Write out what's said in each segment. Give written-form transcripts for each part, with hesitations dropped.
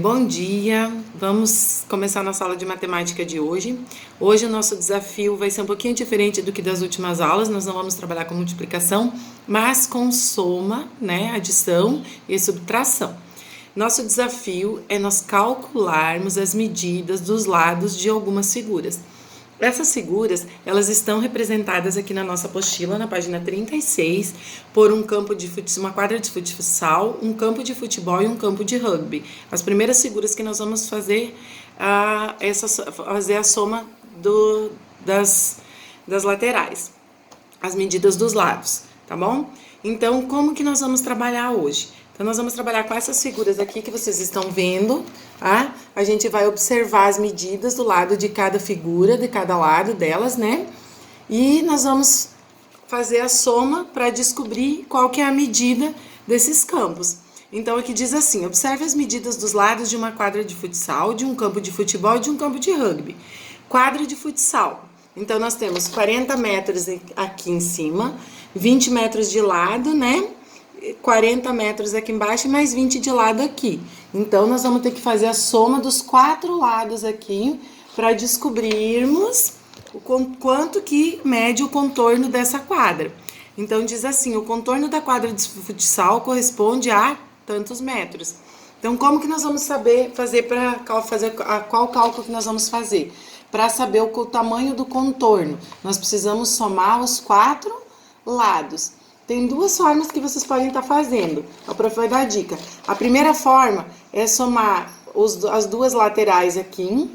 Bom dia, vamos começar nossa aula de matemática de hoje. Hoje o nosso desafio vai ser um pouquinho diferente do que das últimas aulas, nós não vamos trabalhar com multiplicação, mas com soma, né, adição e subtração. Nosso desafio é nós calcularmos as medidas dos lados de algumas figuras. Essas figuras, elas estão representadas aqui na nossa apostila, na página 36, por um campo de uma quadra de futsal, um campo de futebol e um campo de rugby. As primeiras figuras que nós vamos fazer fazer a soma das laterais, as medidas dos lados, tá bom? Então, como que nós vamos trabalhar hoje? Então, nós vamos trabalhar com essas figuras aqui que vocês estão vendo, tá? A gente vai observar as medidas do lado de cada figura, de cada lado delas, né? E nós vamos fazer a soma para descobrir qual que é a medida desses campos. Então, aqui diz assim, observe as medidas dos lados de uma quadra de futsal, de um campo de futebol e de um campo de rugby. Quadra de futsal. Então, nós temos 40 metros aqui em cima, 20 metros de lado, né? 40 metros aqui embaixo e mais 20 de lado aqui. Então, nós vamos ter que fazer a soma dos 4 lados aqui para descobrirmos quanto que mede o contorno dessa quadra. Então, diz assim, o contorno da quadra de futsal corresponde a tantos metros. Então, como que nós vamos fazer qual cálculo que nós vamos fazer? Para saber o tamanho do contorno, nós precisamos somar os 4 lados. Tem duas formas que vocês podem estar fazendo. A prof vai dar a dica. A primeira forma é somar as duas laterais aqui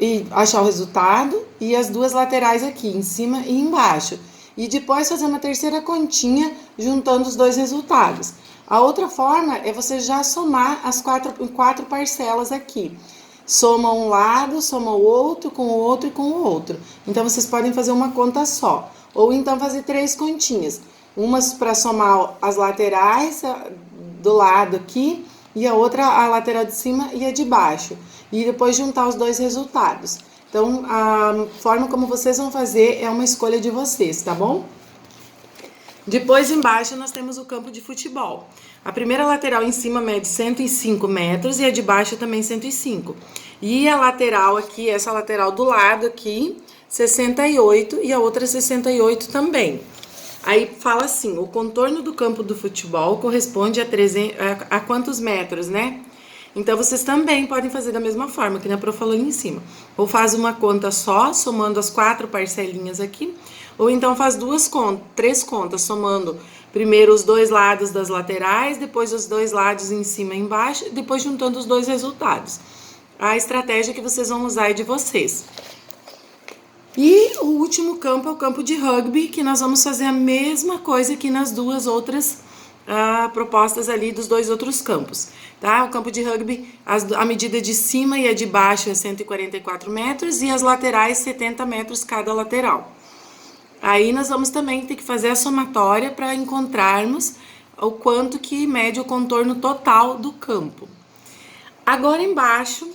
e achar o resultado, e as duas laterais aqui, em cima e embaixo. E depois fazer uma terceira continha juntando os dois resultados. A outra forma é você já somar as quatro parcelas aqui. Soma um lado, soma o outro com o outro e com o outro. Então, vocês podem fazer uma conta só. Ou então fazer 3 continhas. Umas para somar as laterais do lado aqui e a outra a lateral de cima e a de baixo. E depois juntar os dois resultados. Então, a forma como vocês vão fazer é uma escolha de vocês, tá bom? Depois, embaixo, nós temos o campo de futebol. A primeira lateral em cima mede 105 metros e a de baixo também 105. E a lateral aqui, essa lateral do lado aqui, 68 e a outra 68 também. Aí fala assim, o contorno do campo do futebol corresponde a quantos metros, né? Então, vocês também podem fazer da mesma forma, que a prof falou ali em cima. Ou faz uma conta só, somando as 4 parcelinhas aqui, ou então faz 3 contas, somando primeiro os 2 lados das laterais, depois os 2 lados em cima e embaixo, depois juntando os 2 resultados. A estratégia que vocês vão usar é de vocês. E o último campo é o campo de rugby, que nós vamos fazer a mesma coisa que nas duas outras propostas ali dos 2 outros campos, tá? O campo de rugby, a medida de cima e a de baixo é 144 metros e as laterais 70 metros cada lateral. Aí nós vamos também ter que fazer a somatória para encontrarmos o quanto que mede o contorno total do campo. Agora embaixo,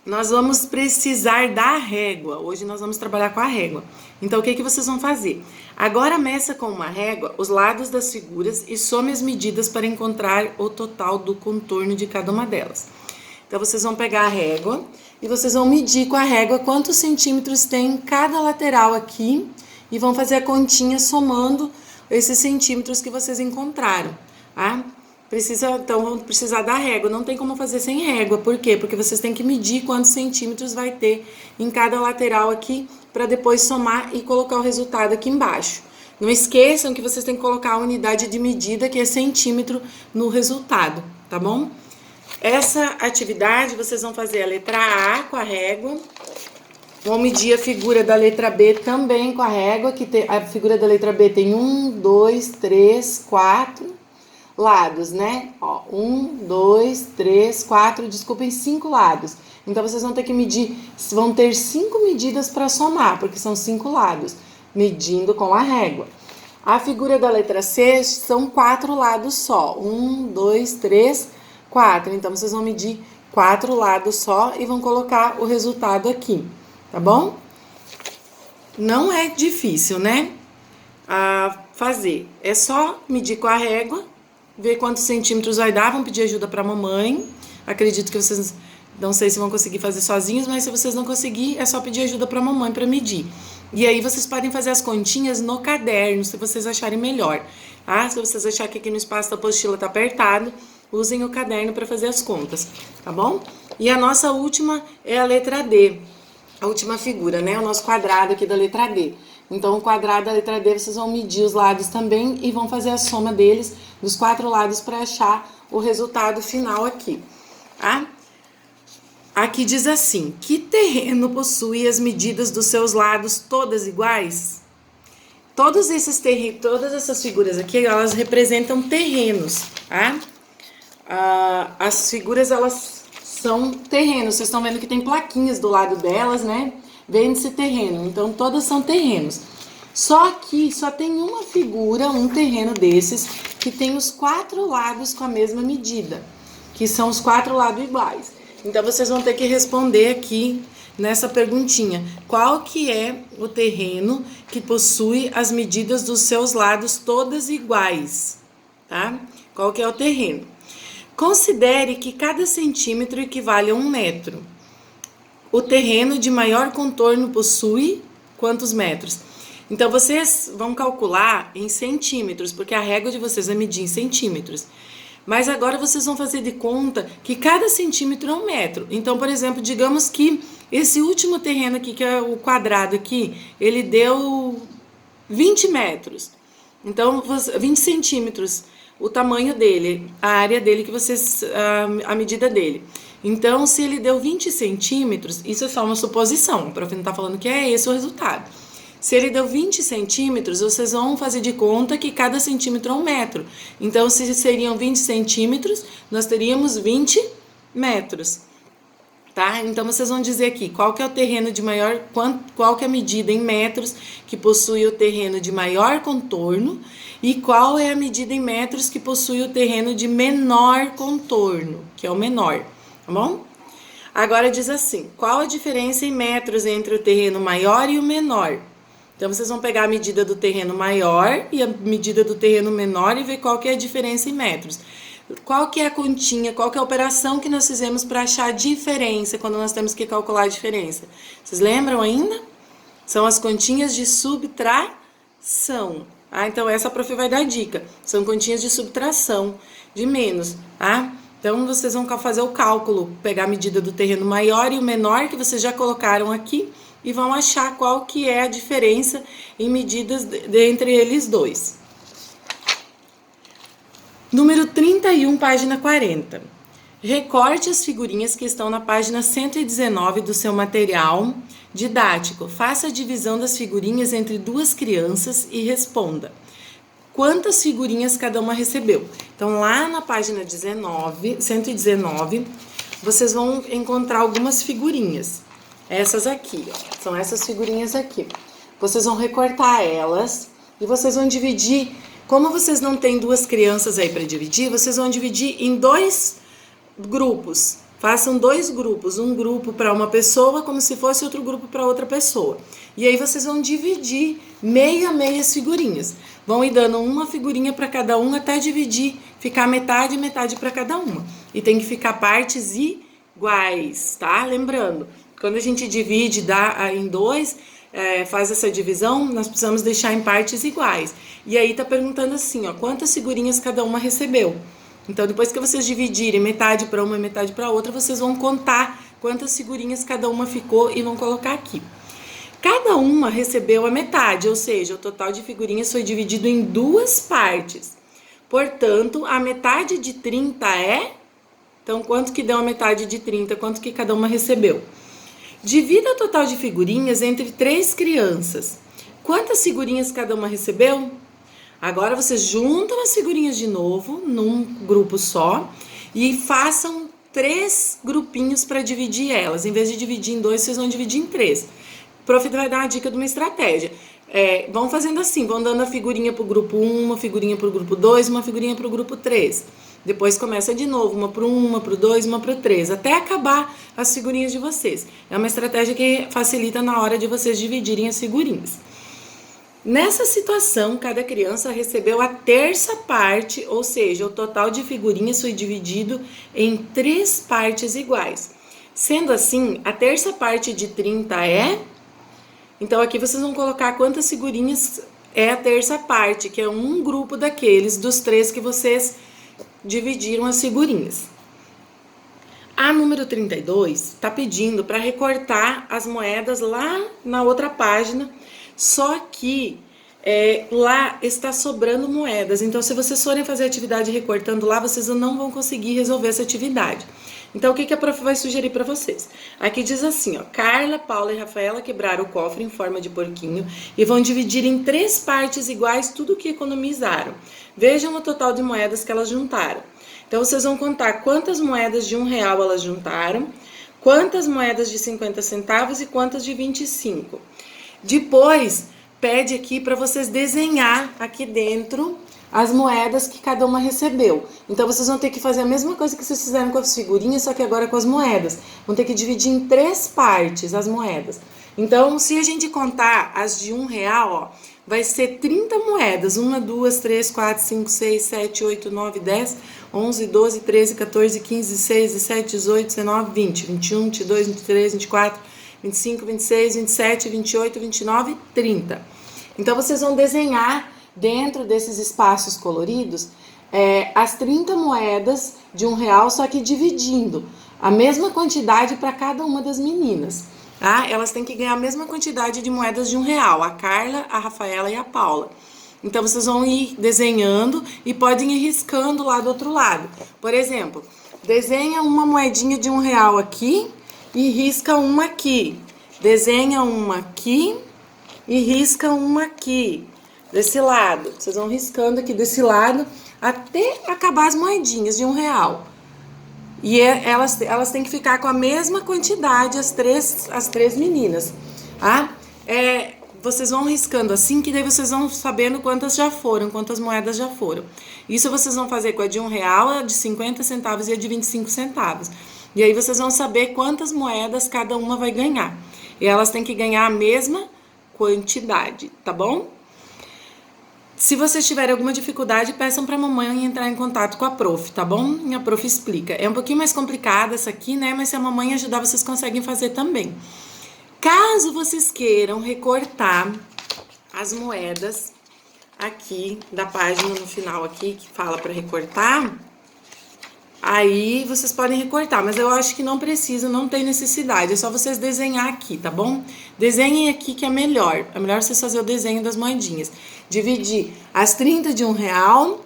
nós vamos precisar da régua. Hoje nós vamos trabalhar com a régua. Então, o que vocês vão fazer? Agora, meça com uma régua os lados das figuras e some as medidas para encontrar o total do contorno de cada uma delas. Então, vocês vão pegar a régua e vocês vão medir com a régua quantos centímetros tem cada lateral aqui e vão fazer a continha somando esses centímetros que vocês encontraram, tá? Então, vão precisar da régua. Não tem como fazer sem régua. Por quê? Porque vocês têm que medir quantos centímetros vai ter em cada lateral aqui, para depois somar e colocar o resultado aqui embaixo. Não esqueçam que vocês têm que colocar a unidade de medida, que é centímetro, no resultado, tá bom? Essa atividade, vocês vão fazer a letra A com a régua. Vão medir a figura da letra B também com a régua, que a figura da letra B tem 1, 2, 3, 4... lados, né? Ó, 1, 2, 3, 4, desculpem, 5 lados. Então, vocês vão ter que medir, vão ter 5 medidas para somar, porque são 5 lados, medindo com a régua. A figura da letra C são 4 lados só. 1, 2, 3, 4. Então, vocês vão medir 4 lados só e vão colocar o resultado aqui, tá bom? Não é difícil, né? Fazer. É só medir com a régua ver quantos centímetros vai dar, vão pedir ajuda para a mamãe. Acredito que vocês, não sei se vão conseguir fazer sozinhos, mas se vocês não conseguirem, é só pedir ajuda para a mamãe para medir. E aí vocês podem fazer as continhas no caderno, se vocês acharem melhor. Ah, se vocês acharem que aqui no espaço da apostila tá apertado, usem o caderno para fazer as contas, tá bom? E a nossa última é a letra D, a última figura, né? O nosso quadrado aqui da letra D. Então, o quadrado da letra D, vocês vão medir os lados também e vão fazer a soma deles, dos 4 lados, para achar o resultado final aqui, tá? Aqui diz assim, que terreno possui as medidas dos seus lados todas iguais? Todas essas figuras aqui, elas representam terrenos, tá? As figuras, elas são terrenos. Vocês estão vendo que tem plaquinhas do lado delas, né? Vende-se terreno. Então, todas são terrenos. Só que só tem uma figura, um terreno desses, que tem os 4 lados com a mesma medida, que são os 4 lados iguais. Então, vocês vão ter que responder aqui nessa perguntinha. Qual que é o terreno que possui as medidas dos seus lados todas iguais? Tá? Qual que é o terreno? Considere que cada centímetro equivale a 1 metro. O terreno de maior contorno possui quantos metros? Então, vocês vão calcular em centímetros, porque a régua de vocês é medir em centímetros. Mas agora vocês vão fazer de conta que cada centímetro é 1 metro. Então, por exemplo, digamos que esse último terreno aqui, que é o quadrado aqui, ele deu 20 metros. Então, 20 centímetros, o tamanho dele, a área dele, que vocês, a medida dele. Então, se ele deu 20 centímetros, isso é só uma suposição, o prof não está falando que é esse o resultado. Se ele deu 20 centímetros, vocês vão fazer de conta que cada centímetro é 1 metro. Então, se seriam 20 centímetros, nós teríamos 20 metros. Tá? Então, vocês vão dizer aqui qual que é o terreno de maior, qual que é a medida em metros que possui o terreno de maior contorno e qual é a medida em metros que possui o terreno de menor contorno, que é o menor, tá bom? Agora diz assim, qual a diferença em metros entre o terreno maior e o menor? Então, vocês vão pegar a medida do terreno maior e a medida do terreno menor e ver qual que é a diferença em metros. Qual que é a continha, qual que é a operação que nós fizemos para achar a diferença quando nós temos que calcular a diferença? Vocês lembram ainda? São as continhas de subtração. Então, essa a prof vai dar dica. São continhas de subtração, de menos, tá? Então, vocês vão fazer o cálculo, pegar a medida do terreno maior e o menor que vocês já colocaram aqui e vão achar qual que é a diferença em medidas entre eles dois. Número 31, página 40. Recorte as figurinhas que estão na página 119 do seu material didático. Faça a divisão das figurinhas entre 2 crianças e responda. Quantas figurinhas cada uma recebeu? Então, lá na página 119, vocês vão encontrar algumas figurinhas. Essas aqui, ó, são essas figurinhas aqui. Vocês vão recortar elas e vocês vão dividir. Como vocês não têm 2 crianças aí para dividir, vocês vão dividir em 2 grupos. Façam 2 grupos, um grupo para uma pessoa como se fosse outro grupo para outra pessoa. E aí vocês vão dividir meia as figurinhas. Vão ir dando uma figurinha para cada um até dividir, ficar metade e metade para cada uma. E tem que ficar partes iguais, tá? Lembrando, quando a gente divide, dá em 2, faz essa divisão, nós precisamos deixar em partes iguais. E aí tá perguntando assim, ó, quantas figurinhas cada uma recebeu? Então, depois que vocês dividirem metade para uma e metade para outra, vocês vão contar quantas figurinhas cada uma ficou e vão colocar aqui. Cada uma recebeu a metade, ou seja, o total de figurinhas foi dividido em 2 partes. Portanto, a metade de 30 é... Então, quanto que deu a metade de 30? Quanto que cada uma recebeu? Divida o total de figurinhas entre 3 crianças. Quantas figurinhas cada uma recebeu? Agora vocês juntam as figurinhas de novo, num grupo só, e façam 3 grupinhos para dividir elas. Em vez de dividir em 2, vocês vão dividir em 3. O prof vai dar uma dica de uma estratégia. Vão fazendo assim, vão dando a figurinha para o grupo 1, uma figurinha para o grupo 2, uma figurinha para o grupo 3. Depois começa de novo, uma para o 1, uma para o 2, uma para o 3, até acabar as figurinhas de vocês. É uma estratégia que facilita na hora de vocês dividirem as figurinhas. Nessa situação, cada criança recebeu a terça parte, ou seja, o total de figurinhas foi dividido em 3 partes iguais. Sendo assim, a terça parte de 30 é... Então aqui vocês vão colocar quantas figurinhas é a terça parte, que é um grupo daqueles dos 3 que vocês dividiram as figurinhas. A número 32 está pedindo para recortar as moedas lá na outra página, só que lá está sobrando moedas. Então, se vocês forem fazer atividade recortando lá, vocês não vão conseguir resolver essa atividade. Então, o que a prof vai sugerir para vocês? Aqui diz assim, ó, Carla, Paula e Rafaela quebraram o cofre em forma de porquinho e vão dividir em 3 partes iguais tudo o que economizaram. Vejam o total de moedas que elas juntaram. Então, vocês vão contar quantas moedas de R$1 elas juntaram, quantas moedas de 50 centavos e quantas de 25. Depois, pede aqui para vocês desenhar aqui dentro as moedas que cada uma recebeu. Então, vocês vão ter que fazer a mesma coisa que vocês fizeram com as figurinhas, só que agora com as moedas. Vão ter que dividir em 3 partes as moedas. Então, se a gente contar as de R$1, ó, vai ser 30 moedas. 1, 2, 3, 4, 5, 6, 7, 8, 9, 10, 11, 12, 13, 14, 15, 16, 17, 18, 19, 20, 21, 22, 23, 24, 25, 26, 27, 28, 29, 30. Então, vocês vão desenhar dentro desses espaços coloridos as 30 moedas de R$1, só que dividindo a mesma quantidade para cada uma das meninas. Tá? Elas têm que ganhar a mesma quantidade de moedas de R$1, a Carla, a Rafaela e a Paula. Então, vocês vão ir desenhando e podem ir riscando lá do outro lado. Por exemplo, desenha uma moedinha de R$1 aqui e risca uma aqui. Desenha uma aqui e risca uma aqui, desse lado. Vocês vão riscando aqui desse lado até acabar as moedinhas de R$1. E elas têm que ficar com a mesma quantidade, as três meninas, tá? Vocês vão riscando assim, que daí vocês vão sabendo quantas já foram, quantas moedas já foram. Isso vocês vão fazer com a de R$1, a de 50 centavos e a de 25 centavos. E aí vocês vão saber quantas moedas cada uma vai ganhar. E elas têm que ganhar a mesma quantidade, tá bom? Se vocês tiverem alguma dificuldade, peçam para a mamãe entrar em contato com a prof, tá bom? E a prof explica. É um pouquinho mais complicada essa aqui, né? Mas se a mamãe ajudar, vocês conseguem fazer também. Caso vocês queiram recortar as moedas aqui da página no final aqui, que fala para recortar, aí vocês podem recortar, mas eu acho que não precisa, não tem necessidade, é só vocês desenhar aqui, tá bom? Desenhem aqui que é melhor vocês fazer o desenho das moedinhas. Dividir as 30 de R$1,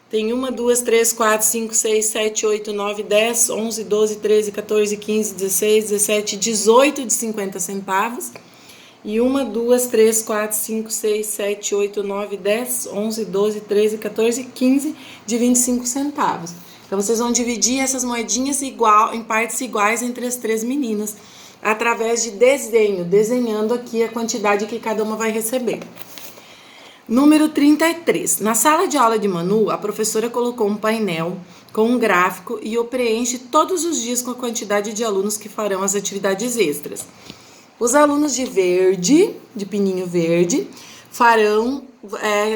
tem 1, 2, 3, 4, 5, 6, 7, 8, 9, 10, 11, 12, 13, 14, 15, 16, 17, 18 de 50 centavos. E 1, 2, 3, 4, 5, 6, 7, 8, 9, 10, 11, 12, 13, 14, 15 de 25 centavos. Então, vocês vão dividir essas moedinhas em partes iguais entre as 3 meninas, através de desenhando aqui a quantidade que cada uma vai receber. Número 33. Na sala de aula de Manu, a professora colocou um painel com um gráfico e o preenche todos os dias com a quantidade de alunos que farão as atividades extras. Os alunos de verde, de pininho verde,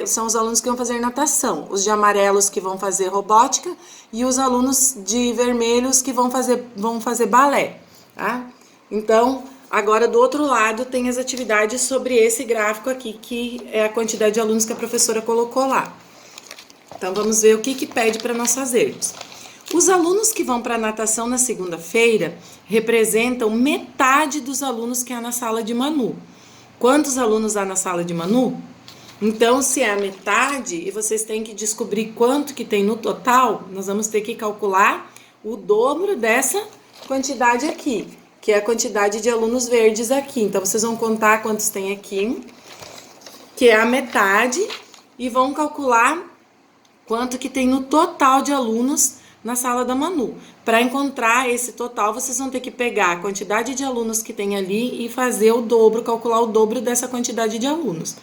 são os alunos que vão fazer natação, os de amarelos que vão fazer robótica e os alunos de vermelhos que vão fazer balé, tá? Então, agora do outro lado tem as atividades sobre esse gráfico aqui, que é a quantidade de alunos que a professora colocou lá. Então, vamos ver o que pede para nós fazermos. Os alunos que vão para a natação na segunda-feira representam metade dos alunos que há na sala de Manu. Quantos alunos há na sala de Manu? Então, se é a metade e vocês têm que descobrir quanto que tem no total, nós vamos ter que calcular o dobro dessa quantidade aqui, que é a quantidade de alunos verdes aqui. Então, vocês vão contar quantos tem aqui, que é a metade, e vão calcular quanto que tem no total de alunos na sala da Manu. Para encontrar esse total, vocês vão ter que pegar a quantidade de alunos que tem ali e fazer o dobro, calcular o dobro dessa quantidade de alunos.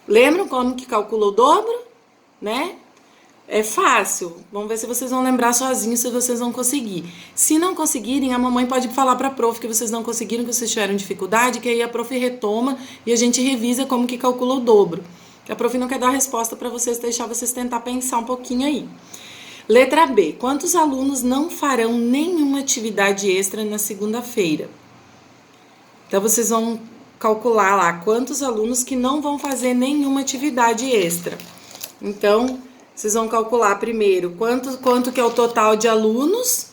Lembram como que calcula o dobro, né? É fácil. Vamos ver se vocês vão lembrar sozinhos, se vocês vão conseguir. Se não conseguirem, a mamãe pode falar para a prof que vocês não conseguiram, que vocês tiveram dificuldade, que aí a prof retoma e a gente revisa como que calcula o dobro. Que a prof não quer dar a resposta para vocês, deixar vocês tentar pensar um pouquinho aí. Letra B. Quantos alunos não farão nenhuma atividade extra na segunda-feira? Então, vocês vão calcular lá quantos alunos que não vão fazer nenhuma atividade extra. Então, vocês vão calcular primeiro quanto que é o total de alunos.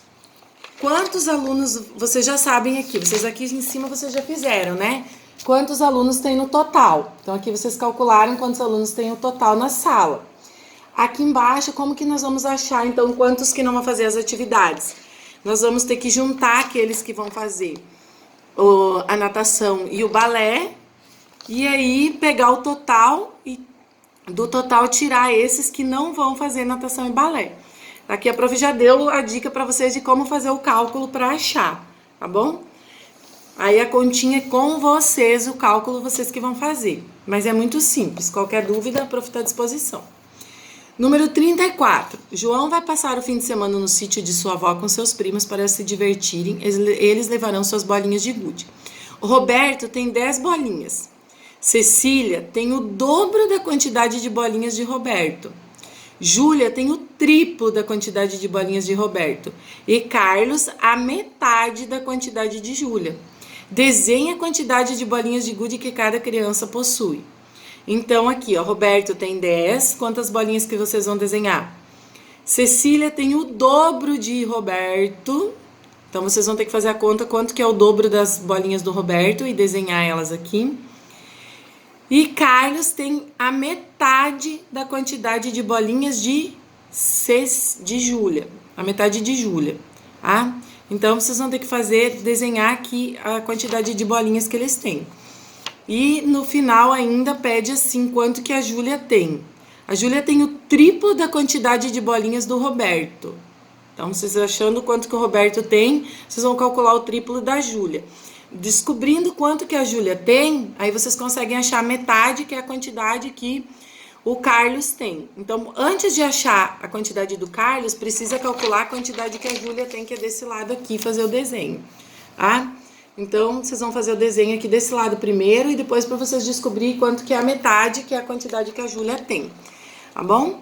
Quantos alunos, vocês já sabem aqui, vocês aqui em cima vocês já fizeram, né? Quantos alunos tem no total. Então, aqui vocês calcularam quantos alunos tem no total na sala. Aqui embaixo, como que nós vamos achar, então, quantos que não vão fazer as atividades? Nós vamos ter que juntar aqueles que vão fazer a natação e o balé, e aí pegar o total e do total tirar esses que não vão fazer natação e balé. Aqui a prof já deu a dica para vocês de como fazer o cálculo para achar, tá bom? Aí a continha é com vocês, o cálculo vocês que vão fazer. Mas é muito simples, qualquer dúvida a prof está à disposição. Número 34. João vai passar o fim de semana no sítio de sua avó com seus primos para se divertirem. Eles levarão suas bolinhas de gude. O Roberto tem 10 bolinhas. Cecília tem o dobro da quantidade de bolinhas de Roberto. Júlia tem o triplo da quantidade de bolinhas de Roberto. E Carlos, a metade da quantidade de Júlia. Desenhe a quantidade de bolinhas de gude que cada criança possui. Então, aqui, ó, Roberto tem 10. Quantas bolinhas que vocês vão desenhar? Cecília tem o dobro de Roberto. Então, vocês vão ter que fazer a conta quanto que é o dobro das bolinhas do Roberto e desenhar elas aqui. E Carlos tem a metade da quantidade de bolinhas de Júlia. A metade de Júlia, tá? Então, vocês vão ter que desenhar aqui a quantidade de bolinhas que eles têm. E no final ainda pede assim, quanto que a Júlia tem. A Júlia tem o triplo da quantidade de bolinhas do Roberto. Então, vocês achando quanto que o Roberto tem, vocês vão calcular o triplo da Júlia. Descobrindo quanto que a Júlia tem, aí vocês conseguem achar metade, que é a quantidade que o Carlos tem. Então, antes de achar a quantidade do Carlos, precisa calcular a quantidade que a Júlia tem, que é desse lado aqui, fazer o desenho, tá? Então, vocês vão fazer o desenho aqui desse lado primeiro e depois para vocês descobrirem quanto que é a metade, que é a quantidade que a Júlia tem, tá bom?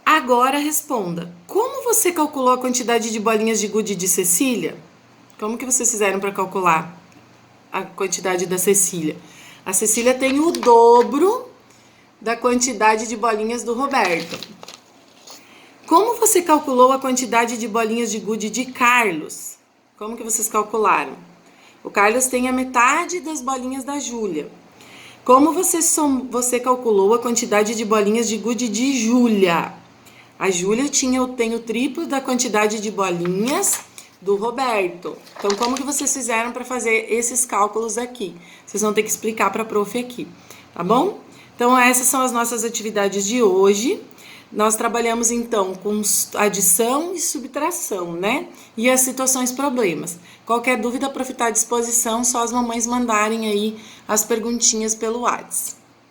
Agora responda, como você calculou a quantidade de bolinhas de gude de Cecília? Como que vocês fizeram para calcular a quantidade da Cecília? A Cecília tem o dobro da quantidade de bolinhas do Roberto. Como você calculou a quantidade de bolinhas de gude de Carlos? Como que vocês calcularam? O Carlos tem a metade das bolinhas da Júlia. Como você calculou a quantidade de bolinhas de gude de Júlia? A Júlia tem o triplo da quantidade de bolinhas do Roberto. Então, como que vocês fizeram para fazer esses cálculos aqui? Vocês vão ter que explicar para a prof aqui, tá bom? Então, essas são as nossas atividades de hoje. Nós trabalhamos, então, com adição e subtração, né? E as situações problemas. Qualquer dúvida, a prof está à disposição, só as mamães mandarem aí as perguntinhas pelo WhatsApp.